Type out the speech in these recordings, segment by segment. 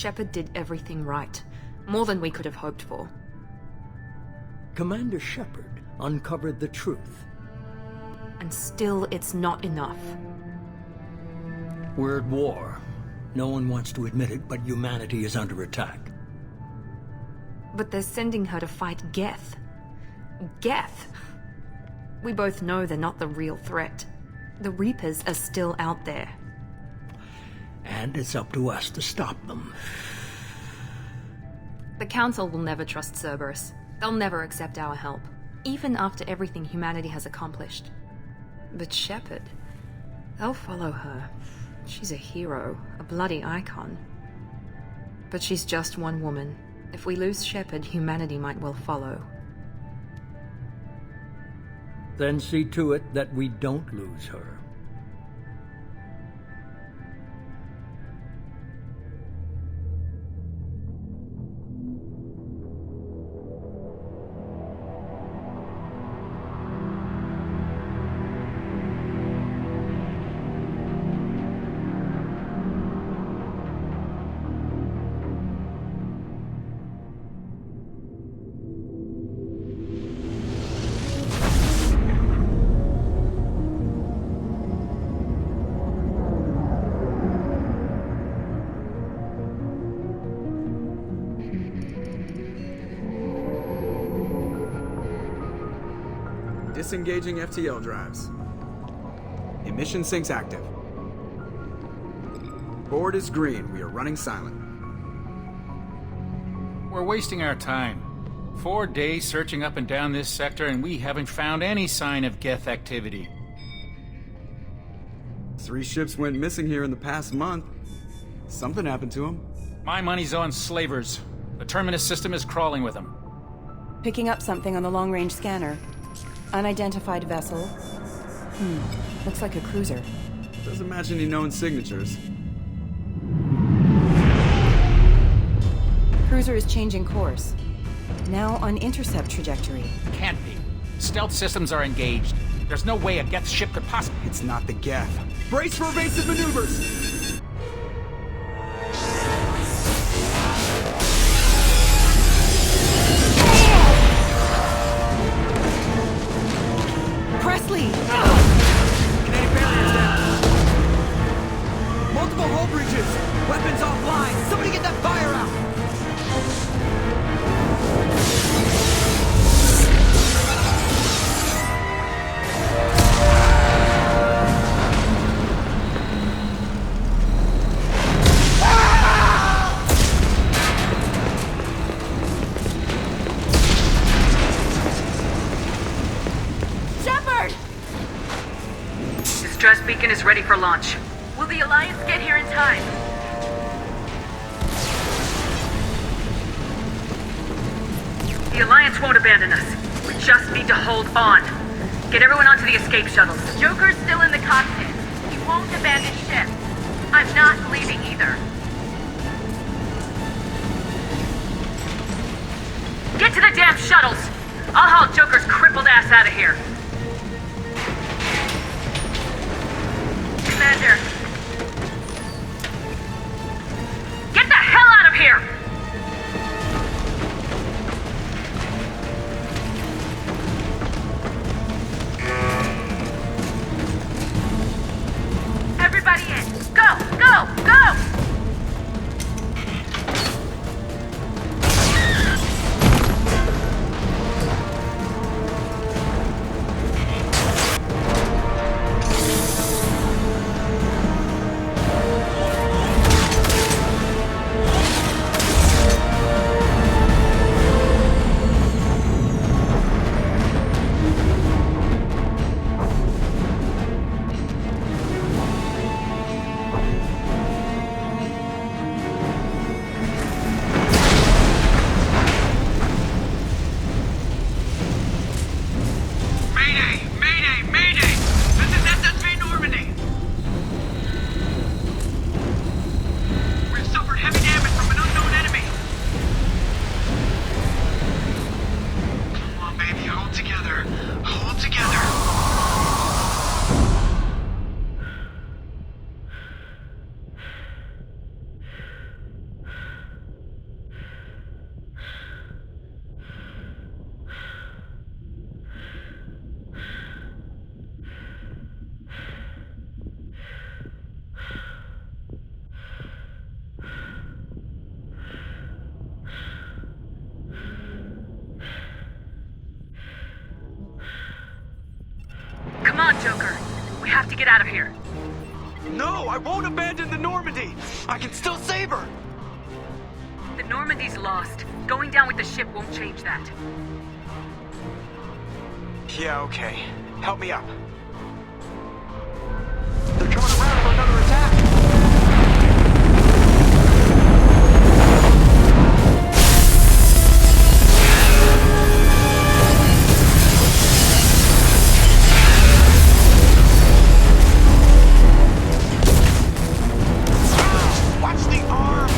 Shepard did everything right. More than we could have hoped for. Commander Shepard uncovered the truth. And still, it's not enough. We're at war. No one wants to admit it, but humanity is under attack. But they're sending her to fight Geth. Geth! We both know they're not the real threat. The Reapers are still out there. And it's up to us to stop them. The Council will never trust Cerberus. They'll never accept our help, even after everything humanity has accomplished. But Shepard, they'll follow her. She's a hero, a bloody icon. But she's just one woman. If we lose Shepard, humanity might well follow. Then see to it that we don't lose her. Disengaging FTL drives. Emission sinks active. Board is green. We are running silent. We're wasting our time. 4 days searching up and down this sector, and we haven't found any sign of Geth activity. 3 ships went missing here in the past month. Something happened to them. My money's on slavers. The Terminus system is crawling with them. Picking up something on the long-range scanner. Unidentified vessel. Looks like a cruiser. Doesn't match any known signatures. Cruiser is changing course. Now on intercept trajectory. Can't be. Stealth systems are engaged. There's no way a Geth ship could possibly... It's not the Geth. Brace for evasive maneuvers! Presley! Kinetic barriers down. Multiple hull breaches. Weapons offline. Somebody get that fire out. Distress beacon is ready for launch. Will the Alliance get here in time? The Alliance won't abandon us. We just need to hold on. Get everyone onto the escape shuttles. Joker's still in the cockpit. He won't abandon ship. I'm not leaving either. Get to the damn shuttles! I'll haul Joker's crippled ass out of here. Commander. Get the hell out of here! Everybody in! Go! Go! Go! Joker. We have to get out of here. No, I won't abandon the Normandy! I can still save her! The Normandy's lost. Going down with the ship won't change that. Yeah, okay. Help me up. They're coming around for another attack! Watch the arm!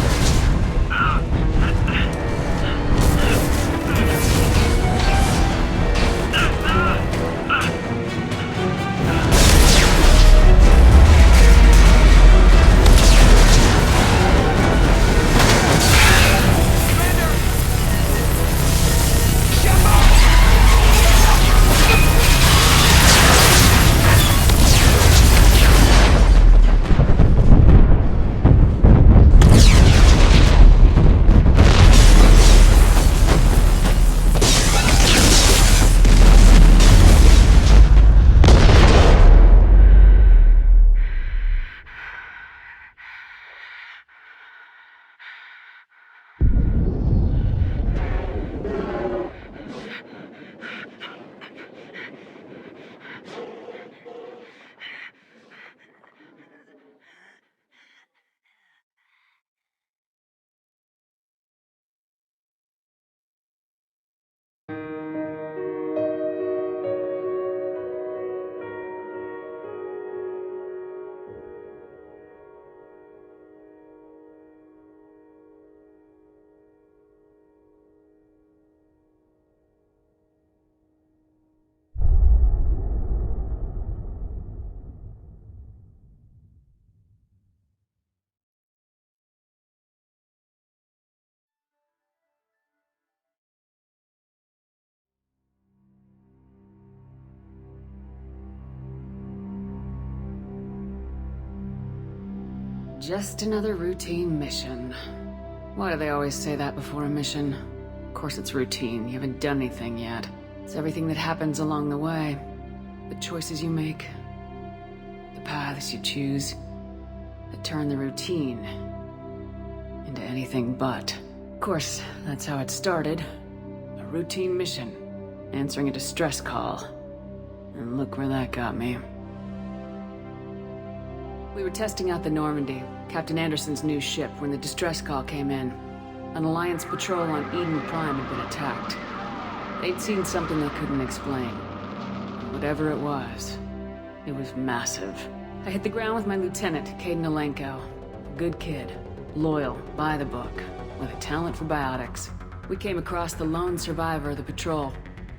Just another routine mission. Why do they always say that before a mission? Of course it's routine, you haven't done anything yet. It's everything that happens along the way. The choices you make, the paths you choose, that turn the routine into anything but. Of course, that's how it started. A routine mission, answering a distress call. And look where that got me. We were testing out the Normandy, Captain Anderson's new ship, when the distress call came in. An Alliance patrol on Eden Prime had been attacked. They'd seen something they couldn't explain. Whatever it was massive. I hit the ground with my lieutenant, Caden Alenko. A good kid, loyal, by the book, with a talent for biotics. We came across the lone survivor of the patrol,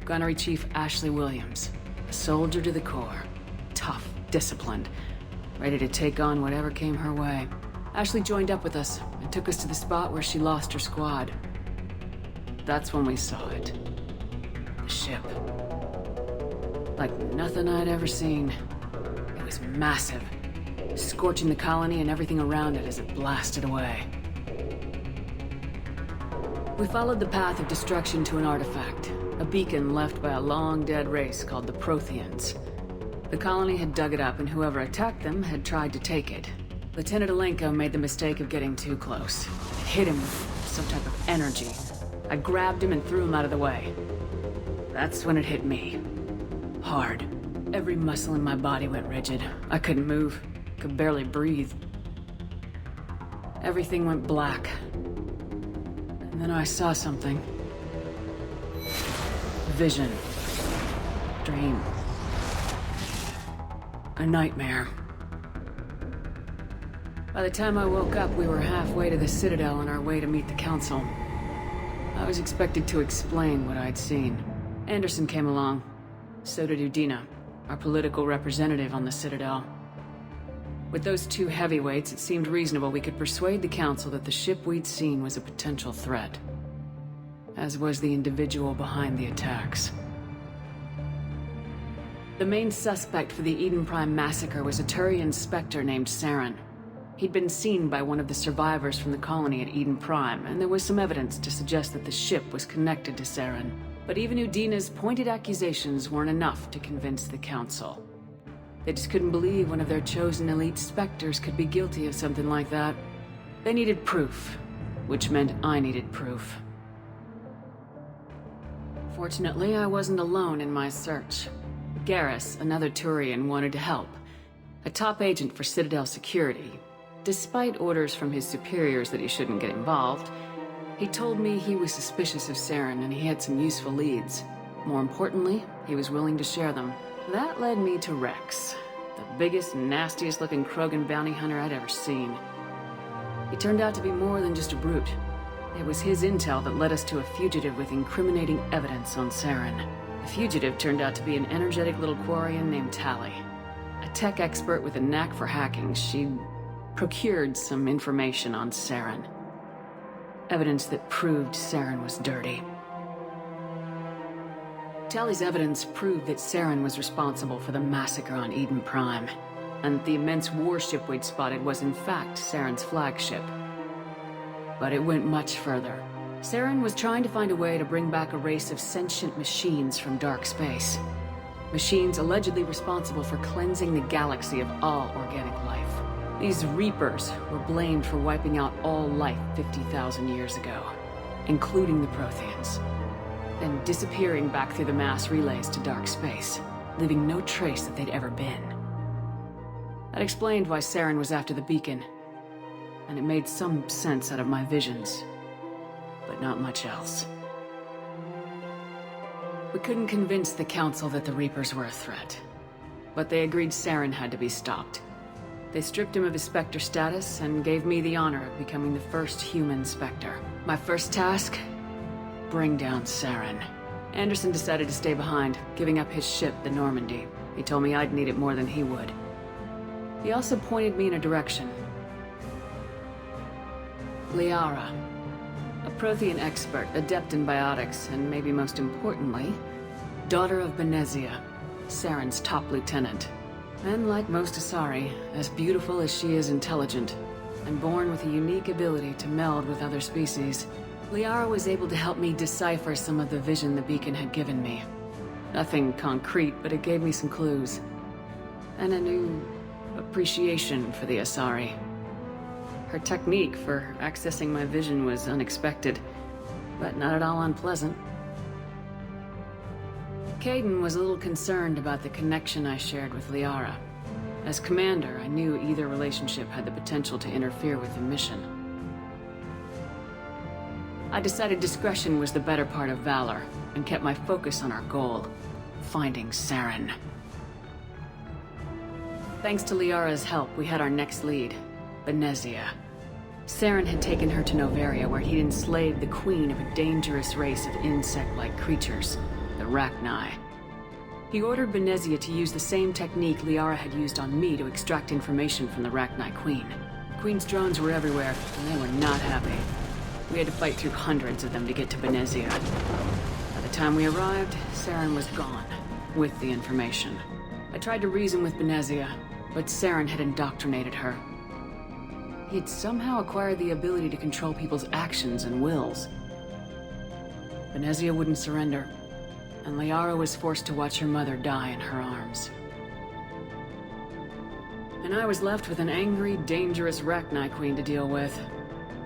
Gunnery Chief Ashley Williams. A soldier to the core. Tough, disciplined, ready to take on whatever came her way. Ashley joined up with us and took us to the spot where she lost her squad. That's when we saw it. The ship. Like nothing I'd ever seen. It was massive, scorching the colony and everything around it as it blasted away. We followed the path of destruction to an artifact, a beacon left by a long-dead race called the Protheans. The colony had dug it up, and whoever attacked them had tried to take it. Lieutenant Alenko made the mistake of getting too close. It hit him with some type of energy. I grabbed him and threw him out of the way. That's when it hit me. Hard. Every muscle in my body went rigid. I couldn't move. Could barely breathe. Everything went black. And then I saw something. Vision. Dream. A nightmare. By the time I woke up, we were halfway to the Citadel on our way to meet the Council. I was expected to explain what I'd seen. Anderson came along. So did Udina, our political representative on the Citadel. With those two heavyweights, it seemed reasonable we could persuade the Council that the ship we'd seen was a potential threat. As was the individual behind the attacks. The main suspect for the Eden Prime massacre was a Turian Spectre named Saren. He'd been seen by one of the survivors from the colony at Eden Prime, and there was some evidence to suggest that the ship was connected to Saren. But even Udina's pointed accusations weren't enough to convince the Council. They just couldn't believe one of their chosen elite Spectres could be guilty of something like that. They needed proof, which meant I needed proof. Fortunately, I wasn't alone in my search. Garrus, another Turian, wanted to help. A top agent for Citadel Security. Despite orders from his superiors that he shouldn't get involved, he told me he was suspicious of Saren and he had some useful leads. More importantly, he was willing to share them. That led me to Rex, the biggest, nastiest looking Krogan bounty hunter I'd ever seen. He turned out to be more than just a brute. It was his intel that led us to a fugitive with incriminating evidence on Saren. The fugitive turned out to be an energetic little Quarian named Tally. A tech expert with a knack for hacking, she procured some information on Saren. Evidence that proved Saren was dirty. Tally's evidence proved that Saren was responsible for the massacre on Eden Prime, and the immense warship we'd spotted was in fact Saren's flagship. But it went much further. Saren was trying to find a way to bring back a race of sentient machines from dark space. Machines allegedly responsible for cleansing the galaxy of all organic life. These Reapers were blamed for wiping out all life 50,000 years ago, including the Protheans, then disappearing back through the mass relays to dark space, leaving no trace that they'd ever been. That explained why Saren was after the beacon, and it made some sense out of my visions, but not much else. We couldn't convince the Council that the Reapers were a threat, but they agreed Saren had to be stopped. They stripped him of his Spectre status and gave me the honor of becoming the first human Spectre. My first task? Bring down Saren. Anderson decided to stay behind, giving up his ship, the Normandy. He told me I'd need it more than he would. He also pointed me in a direction. Liara. A Prothean expert, adept in biotics, and maybe most importantly, daughter of Benezia, Saren's top lieutenant. And like most Asari, as beautiful as she is intelligent, and born with a unique ability to meld with other species, Liara was able to help me decipher some of the vision the beacon had given me. Nothing concrete, but it gave me some clues. And a new appreciation for the Asari. Her technique for accessing my vision was unexpected, but not at all unpleasant. Kaidan was a little concerned about the connection I shared with Liara. As commander, I knew either relationship had the potential to interfere with the mission. I decided discretion was the better part of valor, and kept my focus on our goal, finding Saren. Thanks to Liara's help, we had our next lead, Benezia. Saren had taken her to Noveria, where he'd enslaved the queen of a dangerous race of insect-like creatures, the Rachni. He ordered Benezia to use the same technique Liara had used on me to extract information from the Rachni queen. The queen's drones were everywhere, and they were not happy. We had to fight through hundreds of them to get to Benezia. By the time we arrived, Saren was gone, with the information. I tried to reason with Benezia, but Saren had indoctrinated her. He'd somehow acquired the ability to control people's actions and wills. Benezia wouldn't surrender, and Liara was forced to watch her mother die in her arms. And I was left with an angry, dangerous Rachni queen to deal with.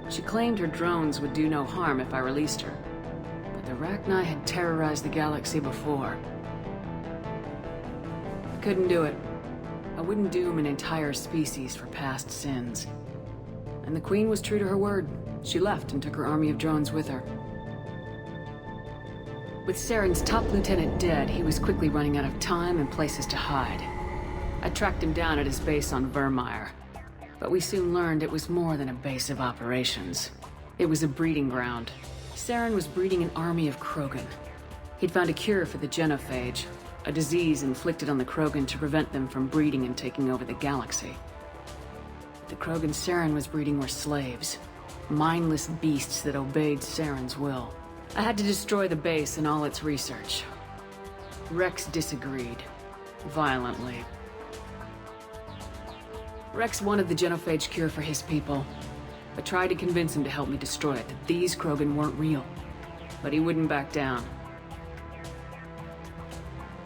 She claimed her drones would do no harm if I released her, but the Rachni had terrorized the galaxy before. I couldn't do it. I wouldn't doom an entire species for past sins. And the queen was true to her word. She left and took her army of drones with her. With Saren's top lieutenant dead, he was quickly running out of time and places to hide. I tracked him down at his base on Vermeer, but we soon learned it was more than a base of operations. It was a breeding ground. Saren was breeding an army of Krogan. He'd found a cure for the genophage, a disease inflicted on the Krogan to prevent them from breeding and taking over the galaxy. The Krogan Saren was breeding were slaves, mindless beasts that obeyed Saren's will. I had to destroy the base and all its research. Rex disagreed, violently. Rex wanted the genophage cure for his people. I tried to convince him to help me destroy it, that these Krogan weren't real. But he wouldn't back down.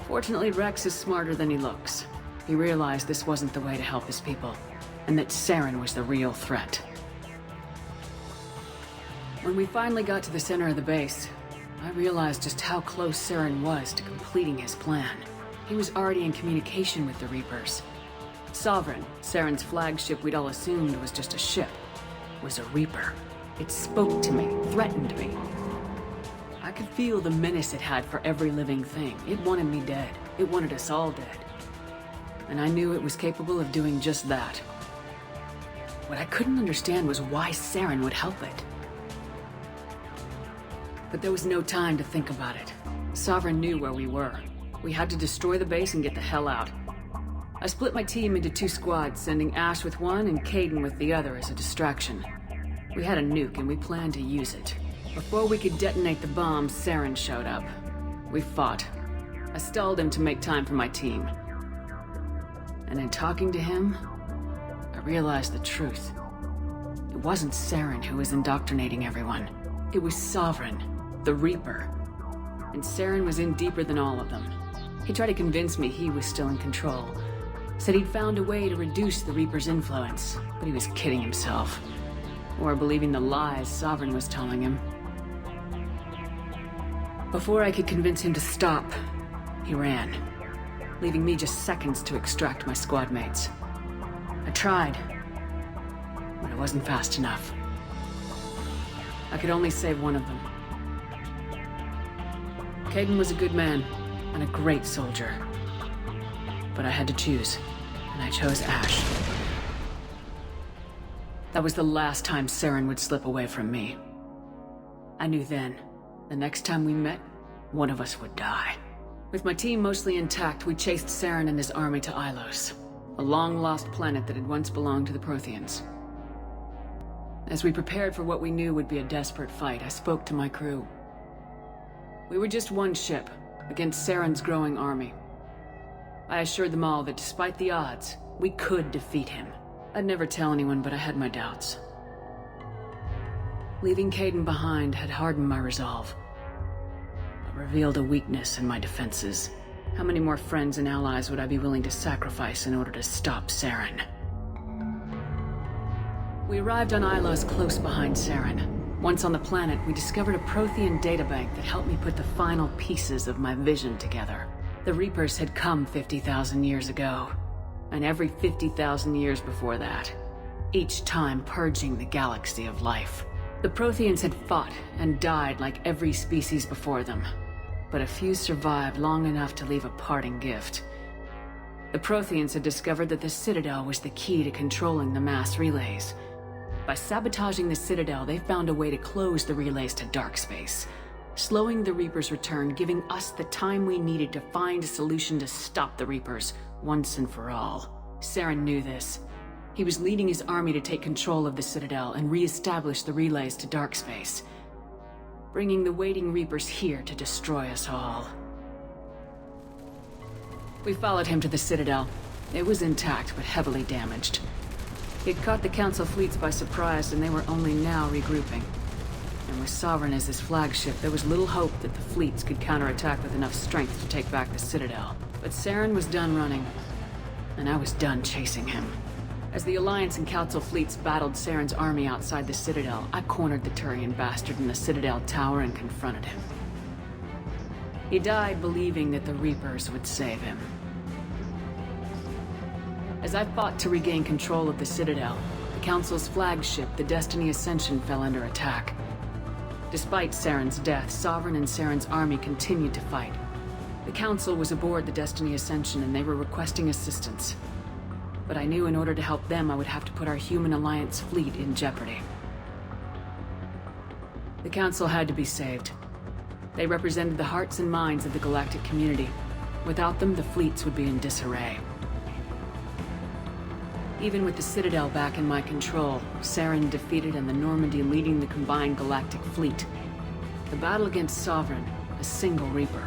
Fortunately, Rex is smarter than he looks. He realized this wasn't the way to help his people, and that Saren was the real threat. When we finally got to the center of the base, I realized just how close Saren was to completing his plan. He was already in communication with the Reapers. Sovereign, Saren's flagship we'd all assumed was just a ship, was a Reaper. It spoke to me, threatened me. I could feel the menace it had for every living thing. It wanted me dead. It wanted us all dead. And I knew it was capable of doing just that. What I couldn't understand was why Saren would help it. But there was no time to think about it. Sovereign knew where we were. We had to destroy the base and get the hell out. I split my team into 2 squads, sending Ash with one and Caden with the other as a distraction. We had a nuke and we planned to use it. Before we could detonate the bomb, Saren showed up. We fought. I stalled him to make time for my team. And in talking to him, I realized the truth. It wasn't Saren who was indoctrinating everyone. It was Sovereign, the Reaper. And Saren was in deeper than all of them. He tried to convince me he was still in control. Said he'd found a way to reduce the Reaper's influence, but he was kidding himself. Or believing the lies Sovereign was telling him. Before I could convince him to stop, he ran, leaving me just seconds to extract my squad mates. I tried, but it wasn't fast enough. I could only save one of them. Caden was a good man and a great soldier. But I had to choose, and I chose Ash. That was the last time Saren would slip away from me. I knew then, the next time we met, one of us would die. With my team mostly intact, we chased Saren and his army to Ilos, a long-lost planet that had once belonged to the Protheans. As we prepared for what we knew would be a desperate fight, I spoke to my crew. We were just one ship, against Saren's growing army. I assured them all that despite the odds, we could defeat him. I'd never tell anyone, but I had my doubts. Leaving Caden behind had hardened my resolve, but revealed a weakness in my defenses. How many more friends and allies would I be willing to sacrifice in order to stop Saren? We arrived on Ilos close behind Saren. Once on the planet, we discovered a Prothean databank that helped me put the final pieces of my vision together. The Reapers had come 50,000 years ago, and every 50,000 years before that, each time purging the galaxy of life. The Protheans had fought and died like every species before them, but a few survived long enough to leave a parting gift. The Protheans had discovered that the Citadel was the key to controlling the mass relays. By sabotaging the Citadel, they found a way to close the relays to dark space, slowing the Reapers' return, giving us the time we needed to find a solution to stop the Reapers once and for all. Saren knew this. He was leading his army to take control of the Citadel and re-establish the relays to dark space, bringing the waiting Reapers here to destroy us all. We followed him to the Citadel. It was intact, but heavily damaged. It caught the Council fleets by surprise, and they were only now regrouping. And with Sovereign as his flagship, there was little hope that the fleets could counterattack with enough strength to take back the Citadel. But Saren was done running, and I was done chasing him. As the Alliance and Council fleets battled Saren's army outside the Citadel, I cornered the Turian bastard in the Citadel tower and confronted him. He died believing that the Reapers would save him. As I fought to regain control of the Citadel, the Council's flagship, the Destiny Ascension, fell under attack. Despite Saren's death, Sovereign and Saren's army continued to fight. The Council was aboard the Destiny Ascension and they were requesting assistance. But I knew in order to help them, I would have to put our human Alliance fleet in jeopardy. The Council had to be saved. They represented the hearts and minds of the galactic community. Without them, the fleets would be in disarray. Even with the Citadel back in my control, Saren defeated and the Normandy leading the combined galactic fleet. The battle against Sovereign, a single Reaper,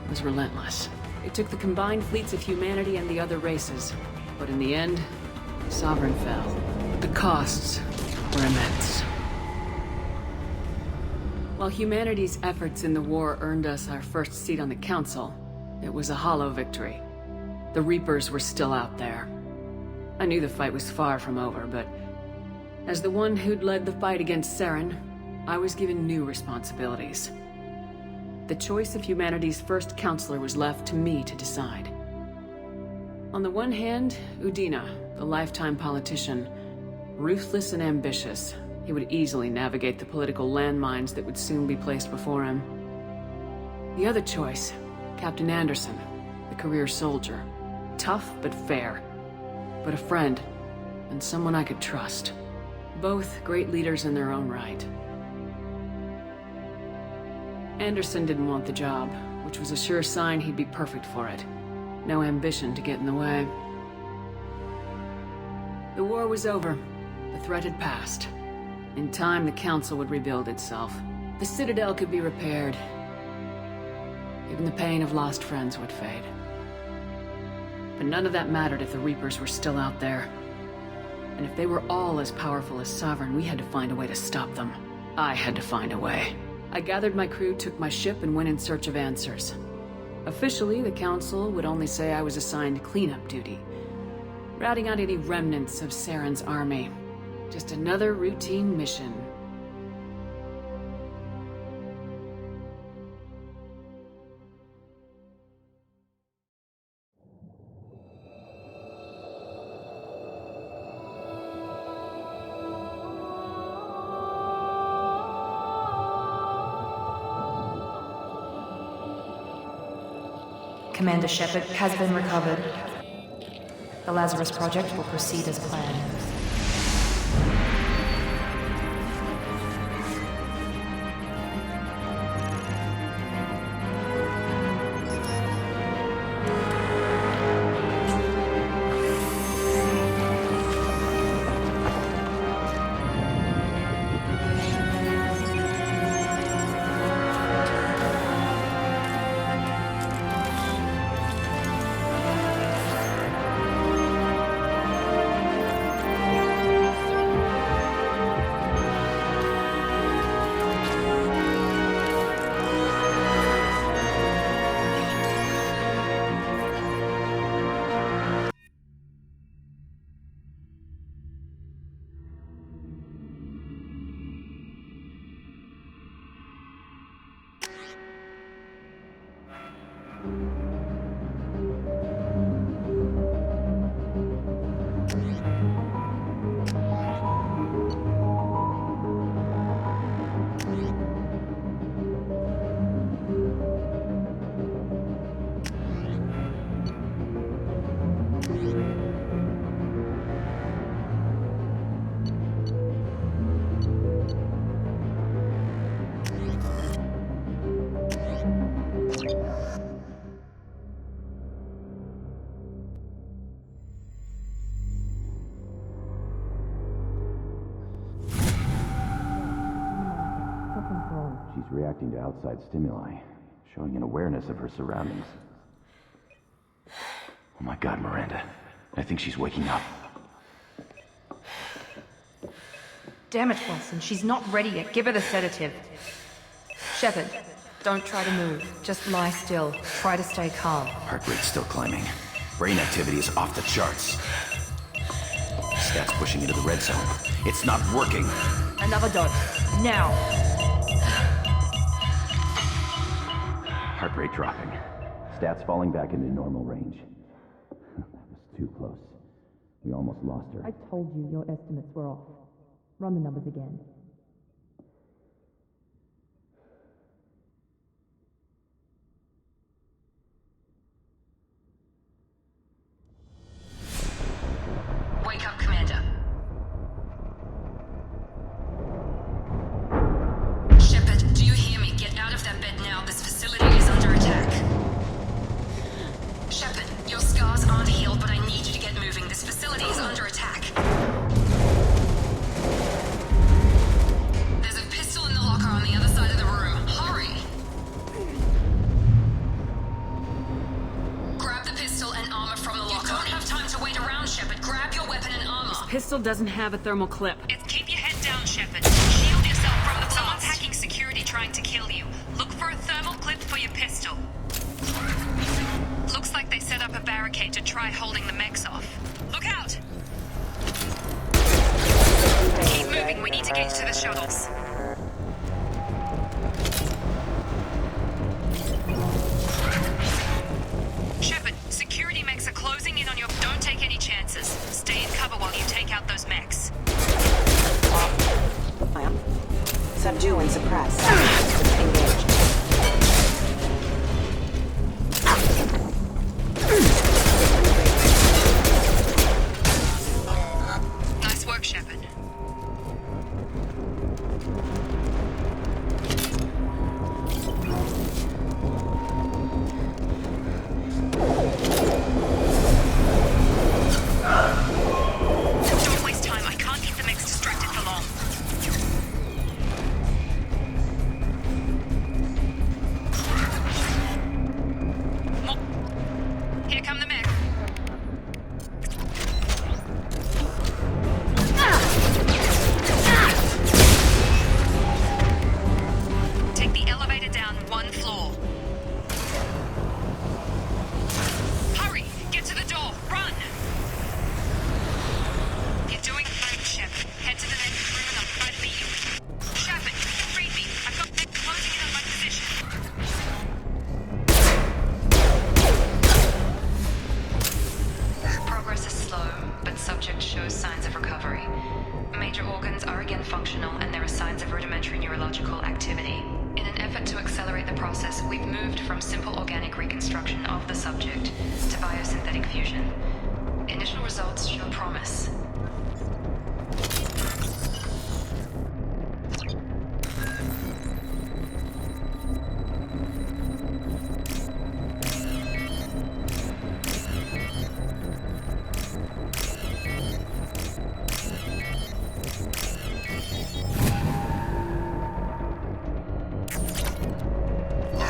was relentless. It took the combined fleets of humanity and the other races, but in the end, Sovereign fell. The costs were immense. While humanity's efforts in the war earned us our first seat on the Council, it was a hollow victory. The Reapers were still out there. I knew the fight was far from over, but as the one who'd led the fight against Saren, I was given new responsibilities. The choice of humanity's first counselor was left to me to decide. On the one hand, Udina, the lifetime politician, ruthless and ambitious. He would easily navigate the political landmines that would soon be placed before him. The other choice, Captain Anderson, the career soldier. Tough but fair. But a friend, and someone I could trust. Both great leaders in their own right. Anderson didn't want the job, which was a sure sign he'd be perfect for it. No ambition to get in the way. The war was over. The threat had passed. In time, the Council would rebuild itself. The Citadel could be repaired. Even the pain of lost friends would fade. But none of that mattered if the Reapers were still out there. And if they were all as powerful as Sovereign, we had to find a way to stop them. I had to find a way. I gathered my crew, took my ship, and went in search of answers. Officially, the Council would only say I was assigned cleanup duty, routing out any remnants of Saren's army. Just another routine mission. Commander Shepard has been recovered. The Lazarus Project will proceed as planned. She's reacting to outside stimuli, showing an awareness of her surroundings. Oh my God, Miranda. I think she's waking up. Damn it, Watson. She's not ready yet. Give her the sedative. Shepard, don't try to move. Just lie still. Try to stay calm. Heart rate's still climbing. Brain activity is off the charts. Stats pushing into the red zone. It's not working. Another dose. Now. Heart rate dropping. Stats falling back into normal range. That was too close. We almost lost her. I told you your estimates were off. Run the numbers again. Wake up, Commander. Shepard, do you hear me? Get out of that bed now. This facility is under attack. Shepard, your scars aren't healed, but I need you to get moving. This facility is under attack. There's a pistol in the locker on the other side of the room. Hurry! Grab the pistol and armor from the locker. You don't have time to wait around, Shepard. Grab your weapon and armor. Pistol doesn't have a thermal clip. It's keep your head down, Shepard. Shield yourself from the blast. Someone's hacking security trying to kill you. Look for a thermal clip for your pistol. Looks like they set up a barricade barricade to try holding the mechs off. Look out! Keep moving, we need to get to the shuttles. Shepard, security mechs are closing in on your... Don't take any chances. Stay in cover while you take out those mechs. Subdue and suppress. Engage. Nice work, Shepard. Don't waste time. I can't keep the mechs distracted for long. Here come the mech. Take the elevator down one floor. Hurry! Get to the door! Run! You're doing great, Shep. Head to the next room and I'll try to beat you. Shepard, read me. I've got mech closing in on my position. Progress is slow, but subject shows signs of recovery. Major organs are again functional, and there are signs of rudimentary neurological activity. In an effort to accelerate the process, we've moved from simple organic reconstruction of the subject to biosynthetic fusion. Initial results show promise.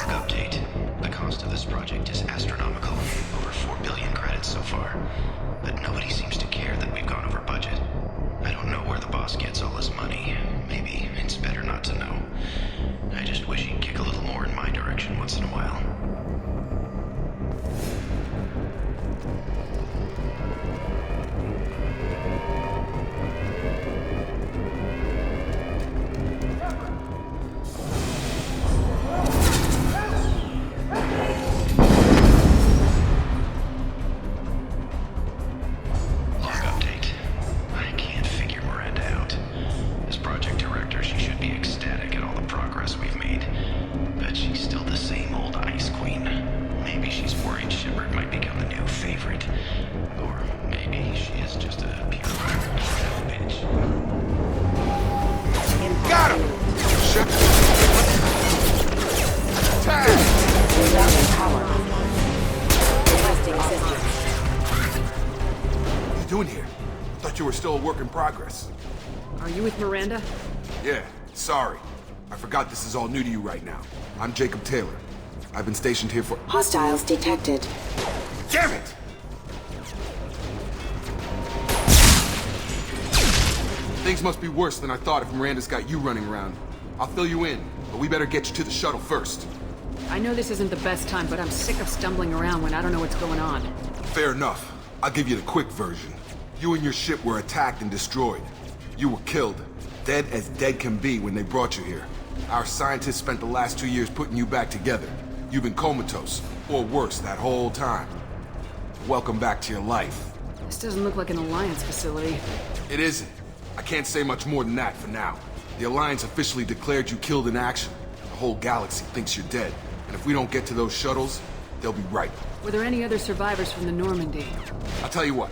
Update. The cost of this project is astronomical. Over 4 billion credits so far. But nobody seems to care that we've gone over budget. I don't know where the boss gets all his money. Maybe it's better not to know. I just wish he'd kick a little more in my direction once in a while. Log update. I can't figure Miranda out. As project director, she should be ecstatic at all the progress we've made. But she's still the same old ice queen. Maybe she's worried Shepard might become the new favorite. Or maybe she is just a pure bitch. Got him! Shep. Tag! Power. Requesting assistance. What are you doing here? Thought you were still a work in progress. Are you with Miranda? Yeah, sorry. I forgot this is all new to you right now. I'm Jacob Taylor. I've been stationed here for... Hostiles detected. Damn it! Things must be worse than I thought if Miranda's got you running around. I'll fill you in, but we better get you to the shuttle first. I know this isn't the best time, but I'm sick of stumbling around when I don't know what's going on. Fair enough. I'll give you the quick version. You and your ship were attacked and destroyed. You were killed. Dead as dead can be when they brought you here. Our scientists spent the last 2 years putting you back together. You've been comatose, or worse, that whole time. Welcome back to your life. This doesn't look like an Alliance facility. It isn't. I can't say much more than that for now. The Alliance officially declared you killed in action. The whole galaxy thinks you're dead. And if we don't get to those shuttles, they'll be right. Were there any other survivors from the Normandy? I'll tell you what.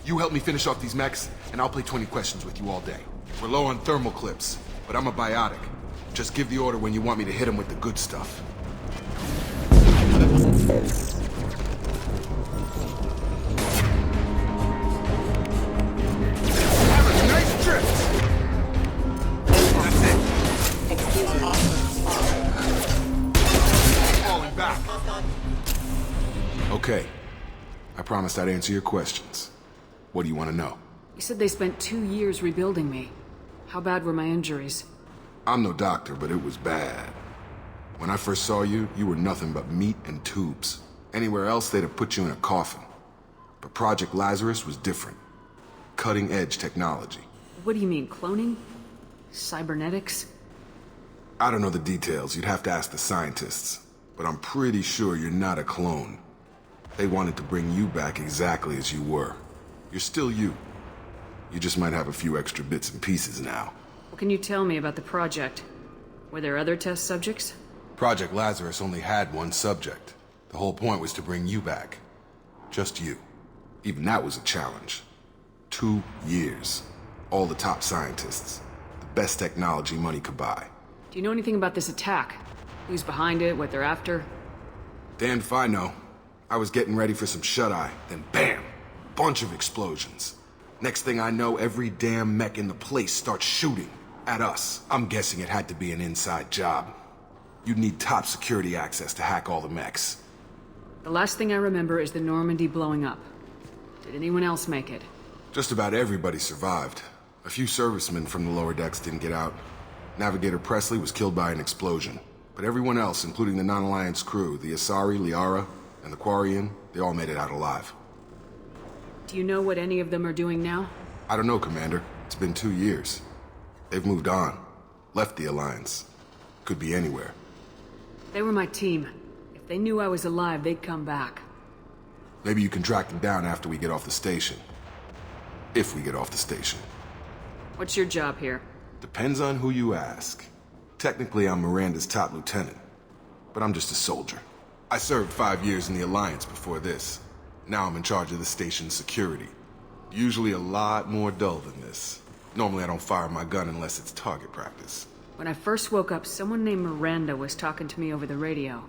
You help me finish off these mechs, and I'll play 20 questions with you all day. We're low on thermal clips, but I'm a biotic. Just give the order when you want me to hit them with the good stuff. Have a nice trip! That's it. Excuse me. Falling back. Okay. I promised I'd answer your questions. What do you want to know? You said they spent 2 years rebuilding me. How bad were my injuries? I'm no doctor, but it was bad. When I first saw you, you were nothing but meat and tubes. Anywhere else, they'd have put you in a coffin. But Project Lazarus was different. Cutting-edge technology. What do you mean, cloning? Cybernetics? I don't know the details, you'd have to ask the scientists. But I'm pretty sure you're not a clone. They wanted to bring you back exactly as you were. You're still you. You just might have a few extra bits and pieces now. What can you tell me about the project? Were there other test subjects? Project Lazarus only had one subject. The whole point was to bring you back. Just you. Even that was a challenge. 2 years. All the top scientists. The best technology money could buy. Do you know anything about this attack? Who's behind it, what they're after? Damned if I know. I was getting ready for some shut-eye, then bam! Bunch of explosions. Next thing I know, every damn mech in the place starts shooting. At us. I'm guessing it had to be an inside job. You'd need top security access to hack all the mechs. The last thing I remember is the Normandy blowing up. Did anyone else make it? Just about everybody survived. A few servicemen from the lower decks didn't get out. Navigator Presley was killed by an explosion. But everyone else, including the non-Alliance crew, the Asari, Liara, and the Quarian, they all made it out alive. Do you know what any of them are doing now? I don't know, Commander. It's been 2 years. They've moved on. Left the Alliance. Could be anywhere. They were my team. If they knew I was alive, they'd come back. Maybe you can track them down after we get off the station. If we get off the station. What's your job here? Depends on who you ask. Technically, I'm Miranda's top lieutenant. But I'm just a soldier. I served 5 years in the Alliance before this. Now I'm in charge of the station's security. Usually a lot more dull than this. Normally I don't fire my gun unless it's target practice. When I first woke up, someone named Miranda was talking to me over the radio.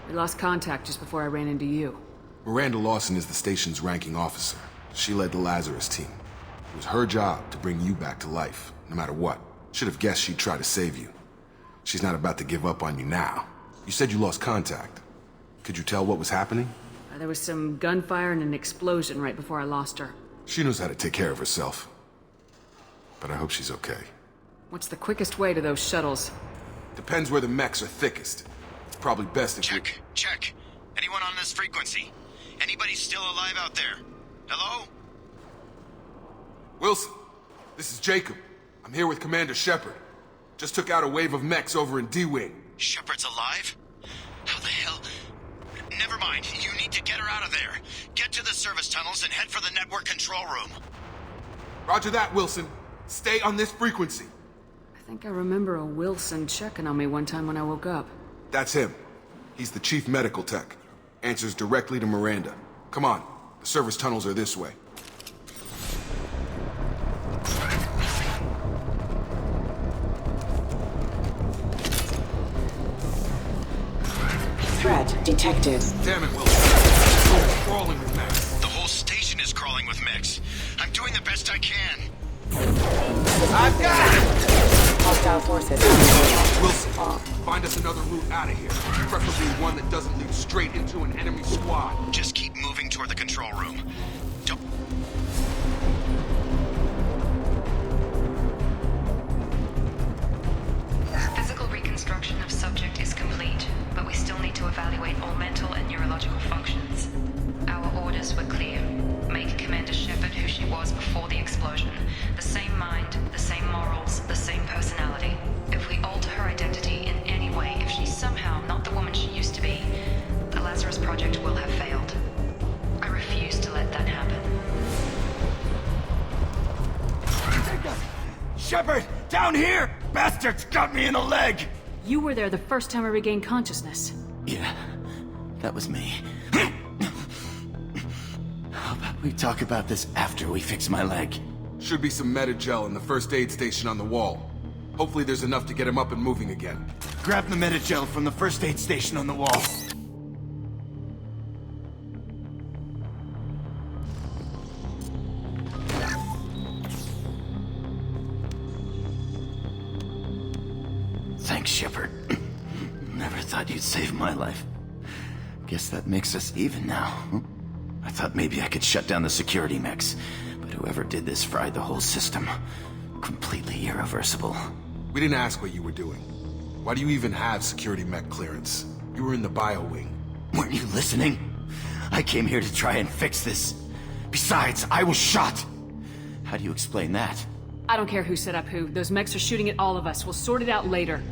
We lost contact just before I ran into you. Miranda Lawson is the station's ranking officer. She led the Lazarus team. It was her job to bring you back to life, no matter what. Should have guessed she'd try to save you. She's not about to give up on you now. You said you lost contact. Could you tell what was happening? There was some gunfire and an explosion right before I lost her. She knows how to take care of herself. But I hope she's okay. What's the quickest way to those shuttles? Depends where the mechs are thickest. It's probably best if Check. Anyone on this frequency? Anybody still alive out there? Hello? Wilson, this is Jacob. I'm here with Commander Shepard. Just took out a wave of mechs over in D-Wing. Shepard's alive? How the hell? Never mind. You need to get her out of there. Get to the service tunnels and head for the network control room. Roger that, Wilson. Stay on this frequency. I think I remember a Wilson checking on me one time when I woke up. That's him. He's the chief medical tech. Answers directly to Miranda. Come on. The service tunnels are this way. Threat detected. Damn it, Wilson. Crawling with mechs. The whole station is crawling with mechs. I'm doing the best I can. I've got it! Hostile forces. Wilson, find us another route out of here. Preferably one that doesn't lead straight into an enemy squad. Just keep moving toward the control room. Don't... Physical reconstruction of subject is complete, but we still need to evaluate all mental and neurological functions. Our orders were clear. Make Commander Shepard who she was before the explosion. The same mind, the same morals, the same personality. If we alter her identity in any way, if she's somehow not the woman she used to be, the Lazarus Project will have failed. I refuse to let that happen. Shepard! Down here! Bastards got me in the leg! You were there the first time I regained consciousness. Yeah, that was me. How about we talk about this after we fix my leg? Should be some Metagel in the first aid station on the wall. Hopefully there's enough to get him up and moving again. Grab the Metagel from the first aid station on the wall. Thanks, Shepard. Never thought you'd save my life. Guess that makes us even now. I thought maybe I could shut down the security mechs, but whoever did this fried the whole system. Completely irreversible. We didn't ask what you were doing. Why do you even have security mech clearance? You were in the bio wing. Weren't you listening? I came here to try and fix this. Besides, I was shot! How do you explain that? I don't care who set up who. Those mechs are shooting at all of us. We'll sort it out later.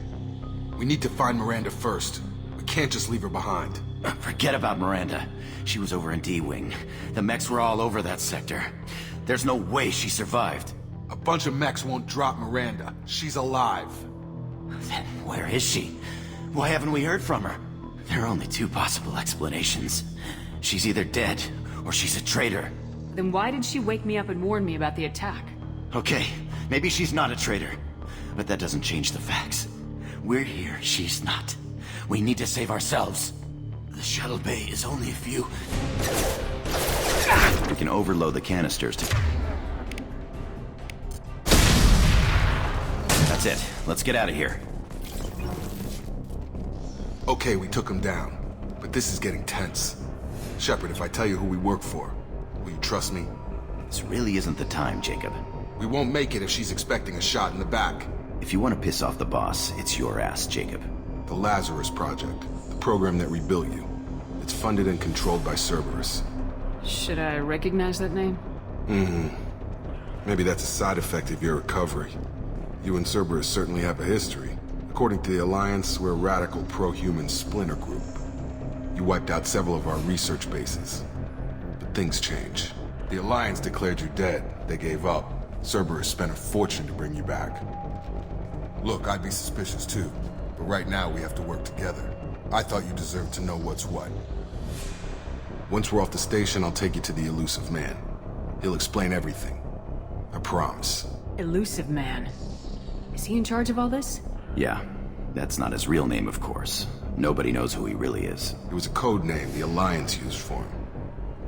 We need to find Miranda first. We can't just leave her behind. Forget about Miranda. She was over in D-Wing. The mechs were all over that sector. There's no way she survived. A bunch of mechs won't drop Miranda. She's alive. Then where is she? Why haven't we heard from her? There are only two possible explanations. She's either dead, or she's a traitor. Then why did she wake me up and warn me about the attack? Okay, maybe she's not a traitor. But that doesn't change the facts. We're here, she's not. We need to save ourselves. The shuttle bay is only a few... We can overload the canisters to... That's it. Let's get out of here. Okay, we took him down. But this is getting tense. Shepard, if I tell you who we work for, will you trust me? This really isn't the time, Jacob. We won't make it if she's expecting a shot in the back. If you want to piss off the boss, it's your ass, Jacob. The Lazarus Project. The program that rebuilt you. It's funded and controlled by Cerberus. Should I recognize that name? Maybe that's a side effect of your recovery. You and Cerberus certainly have a history. According to the Alliance, we're a radical pro-human splinter group. You wiped out several of our research bases. But things change. The Alliance declared you dead. They gave up. Cerberus spent a fortune to bring you back. Look, I'd be suspicious too. But right now we have to work together. I thought you deserved to know what's what. Once we're off the station, I'll take you to the Elusive Man. He'll explain everything. I promise. Elusive Man. Is he in charge of all this? Yeah. That's not his real name, of course. Nobody knows who he really is. It was a code name the Alliance used for him.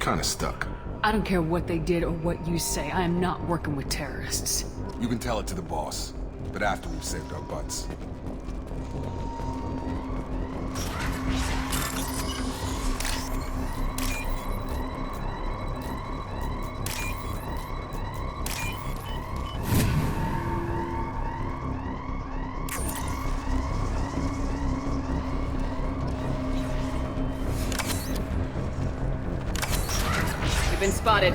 Kinda stuck. I don't care what they did or what you say. I am not working with terrorists. You can tell it to the boss, but after we've saved our butts. You've been spotted.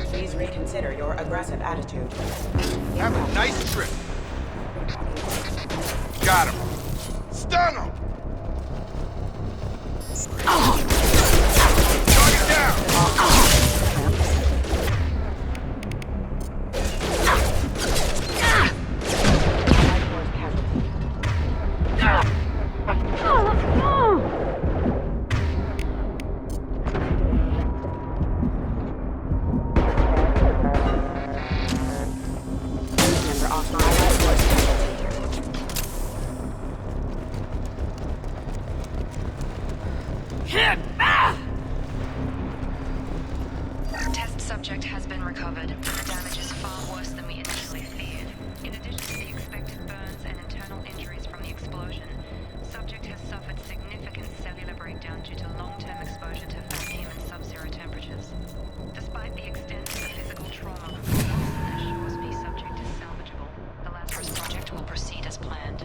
Please reconsider your aggressive attitude. Have a nice trip. Got him. Stun him! Target down! Test subject has been recovered. The damage is far worse than we initially feared. In addition to the expected burns and internal injuries from the explosion, subject has suffered significant cellular breakdown due to long-term exposure to vacuum and sub-zero temperatures. Despite the extent of the physical trauma, Wilson assures me subject is salvageable. The Lazarus Project will proceed as planned.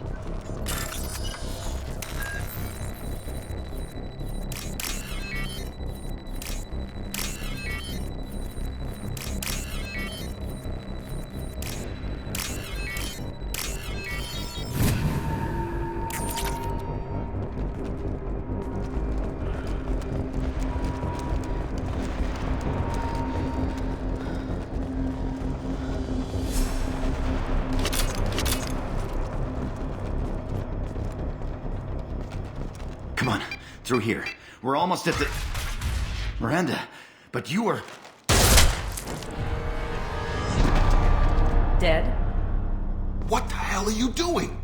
Come on, through here. We're almost at the... Miranda, but you were... Dead? What the hell are you doing?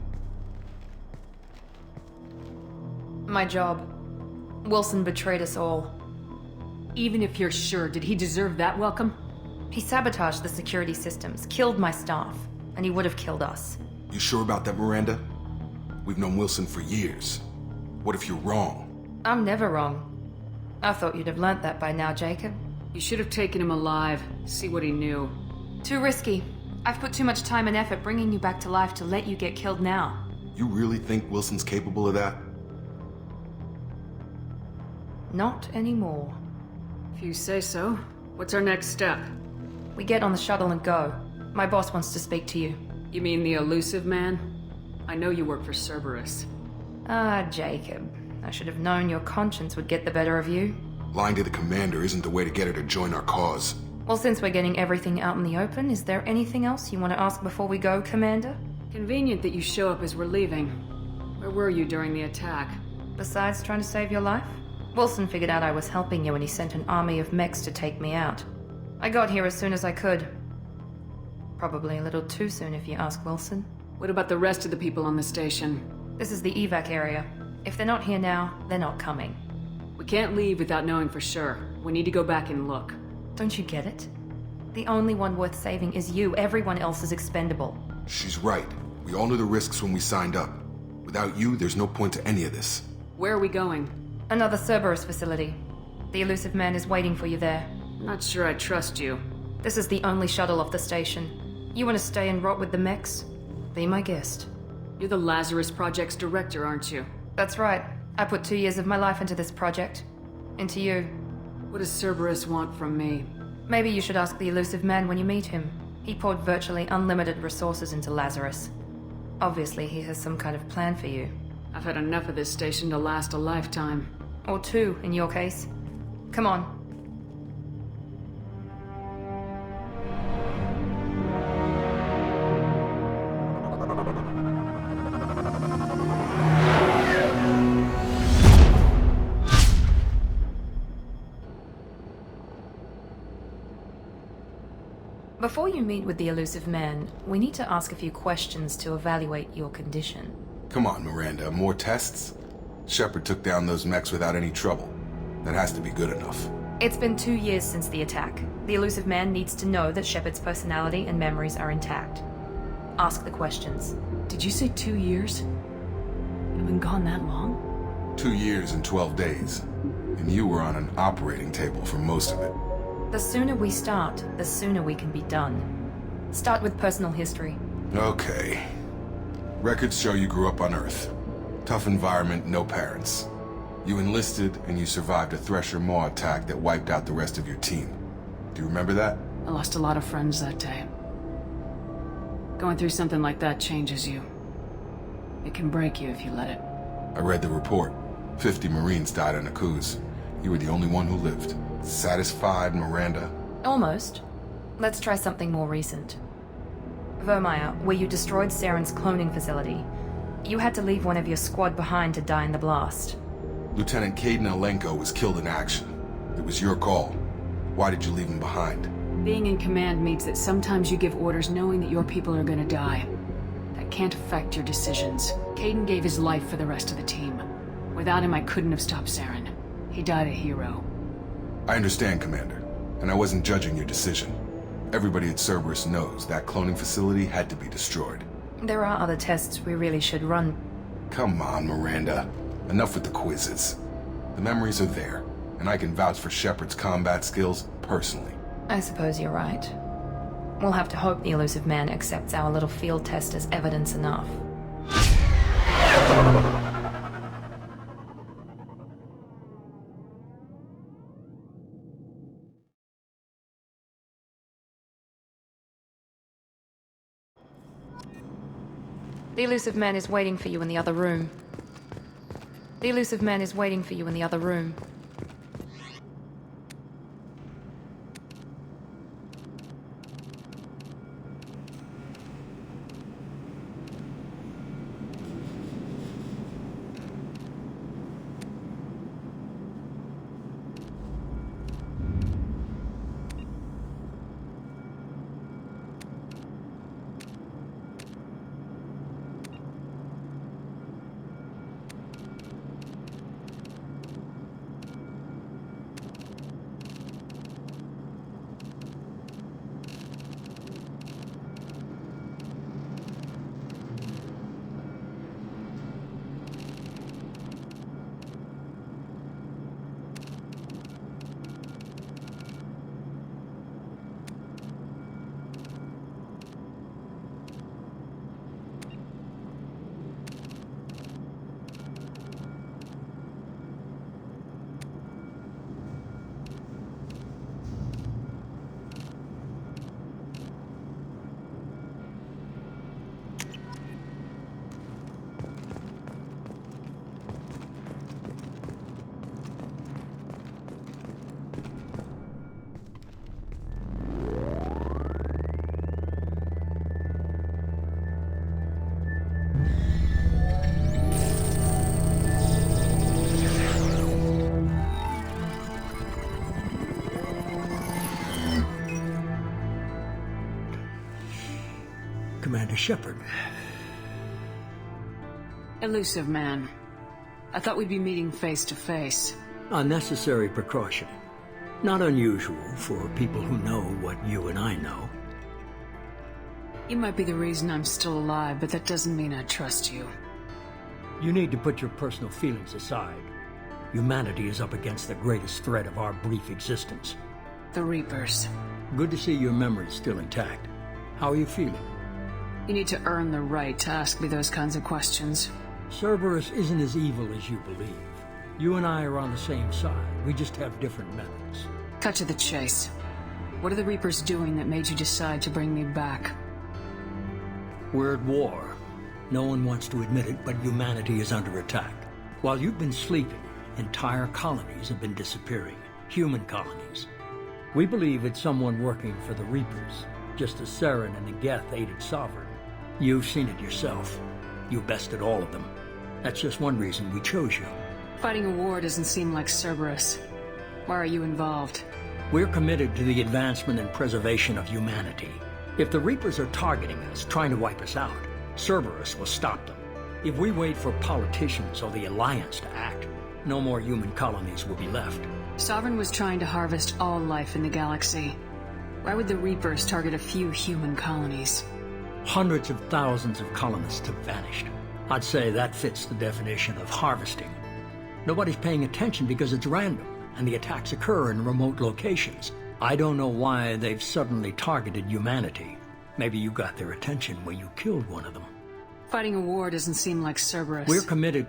My job. Wilson betrayed us all. Even if you're sure, did he deserve that welcome? He sabotaged the security systems, killed my staff, and he would have killed us. You sure about that, Miranda? We've known Wilson for years. What if you're wrong? I'm never wrong. I thought you'd have learnt that by now, Jacob. You should have taken him alive, see what he knew. Too risky. I've put too much time and effort bringing you back to life to let you get killed now. You really think Wilson's capable of that? Not anymore. If you say so. What's our next step? We get on the shuttle and go. My boss wants to speak to you. You mean the elusive man? I know you work for Cerberus. Ah, Jacob. I should have known your conscience would get the better of you. Lying to the commander isn't the way to get her to join our cause. Well, since we're getting everything out in the open, is there anything else you want to ask before we go, Commander? Convenient that you show up as we're leaving. Where were you during the attack? Besides trying to save your life? Wilson figured out I was helping you and he sent an army of mechs to take me out. I got here as soon as I could. Probably a little too soon if you ask Wilson. What about the rest of the people on the station? This is the evac area. If they're not here now, they're not coming. We can't leave without knowing for sure. We need to go back and look. Don't you get it? The only one worth saving is you. Everyone else is expendable. She's right. We all knew the risks when we signed up. Without you, there's no point to any of this. Where are we going? Another Cerberus facility. The elusive man is waiting for you there. I'm not sure I trust you. This is the only shuttle off the station. You want to stay and rot with the mechs? Be my guest. You're the Lazarus Project's director, aren't you? That's right. I put 2 years of my life into this project. Into you. What does Cerberus want from me? Maybe you should ask the elusive man when you meet him. He poured virtually unlimited resources into Lazarus. Obviously, he has some kind of plan for you. I've had enough of this station to last a lifetime. Or 2, in your case. Come on. Before you meet with the elusive man, we need to ask a few questions to evaluate your condition. Come on, Miranda, more tests? Shepard took down those mechs without any trouble. That has to be good enough. It's been 2 years since the attack. The elusive man needs to know that Shepard's personality and memories are intact. Ask the questions. Did you say 2 years? You've been gone that long? 2 years and 12 days. And you were on an operating table for most of it. The sooner we start, the sooner we can be done. Start with personal history. Okay. Records show you grew up on Earth. Tough environment, no parents. You enlisted and you survived a Thresher Maw attack that wiped out the rest of your team. Do you remember that? I lost a lot of friends that day. Going through something like that changes you. It can break you if you let it. I read the report. 50 Marines died on Akuz. You were the only one who lived. Satisfied, Miranda? Almost. Let's try something more recent. Vermeer, where you destroyed Saren's cloning facility. You had to leave one of your squad behind to die in the blast. Lieutenant Caden Alenko was killed in action. It was your call. Why did you leave him behind? Being in command means that sometimes you give orders knowing that your people are gonna die. That can't affect your decisions. Caden gave his life for the rest of the team. Without him, I couldn't have stopped Saren. He died a hero. I understand, Commander, and I wasn't judging your decision. Everybody at Cerberus knows that cloning facility had to be destroyed. There are other tests we really should run. Come on, Miranda. Enough with the quizzes. The memories are there, and I can vouch for Shepard's combat skills personally. I suppose you're right. We'll have to hope the elusive man accepts our little field test as evidence enough. The elusive man is waiting for you in the other room. The elusive man is waiting for you in the other room. Shepard. Elusive man. I thought we'd be meeting face to face. A necessary precaution. Not unusual for people who know what you and I know. You might be the reason I'm still alive, but that doesn't mean I trust you. You need to put your personal feelings aside. Humanity is up against the greatest threat of our brief existence. The Reapers. Good to see your memory's still intact. How are you feeling? You need to earn the right to ask me those kinds of questions. Cerberus isn't as evil as you believe. You and I are on the same side. We just have different methods. Cut to the chase. What are the Reapers doing that made you decide to bring me back? We're at war. No one wants to admit it, but humanity is under attack. While you've been sleeping, entire colonies have been disappearing. Human colonies. We believe it's someone working for the Reapers, just as Saren and the Geth aided Sovereign. You've seen it yourself. You bested all of them. That's just one reason we chose you. Fighting a war doesn't seem like Cerberus. Why are you involved? We're committed to the advancement and preservation of humanity. If the Reapers are targeting us, trying to wipe us out, Cerberus will stop them. If we wait for politicians or the Alliance to act, no more human colonies will be left. Sovereign was trying to harvest all life in the galaxy. Why would the Reapers target a few human colonies? Hundreds of thousands of colonists have vanished. I'd say that fits the definition of harvesting. Nobody's paying attention because it's random, and the attacks occur in remote locations. I don't know why they've suddenly targeted humanity. Maybe you got their attention when you killed one of them. Fighting a war doesn't seem like Cerberus. We're committed.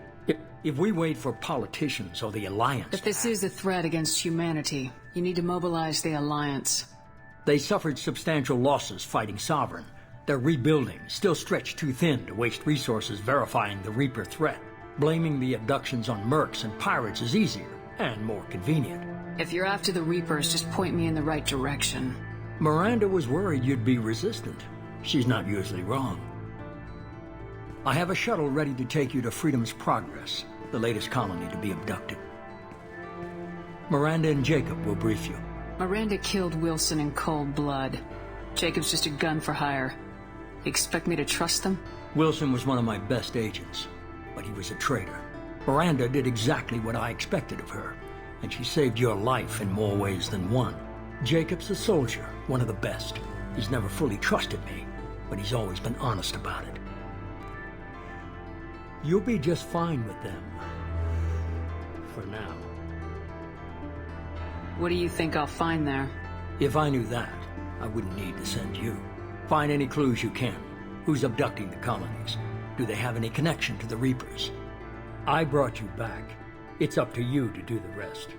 If we wait for politicians or the Alliance... If this is a threat against humanity, you need to mobilize the Alliance. They suffered substantial losses fighting Sovereign. They're rebuilding, still stretched too thin to waste resources verifying the Reaper threat. Blaming the abductions on mercs and pirates is easier, and more convenient. If you're after the Reapers, just point me in the right direction. Miranda was worried you'd be resistant. She's not usually wrong. I have a shuttle ready to take you to Freedom's Progress, the latest colony to be abducted. Miranda and Jacob will brief you. Miranda killed Wilson in cold blood. Jacob's just a gun for hire. You expect me to trust them? Wilson was one of my best agents, but he was a traitor. Miranda did exactly what I expected of her, and she saved your life in more ways than one. Jacob's a soldier, one of the best. He's never fully trusted me, but he's always been honest about it. You'll be just fine with them. For now. What do you think I'll find there? If I knew that, I wouldn't need to send you. Find any clues you can. Who's abducting the colonies? Do they have any connection to the Reapers? I brought you back. It's up to you to do the rest.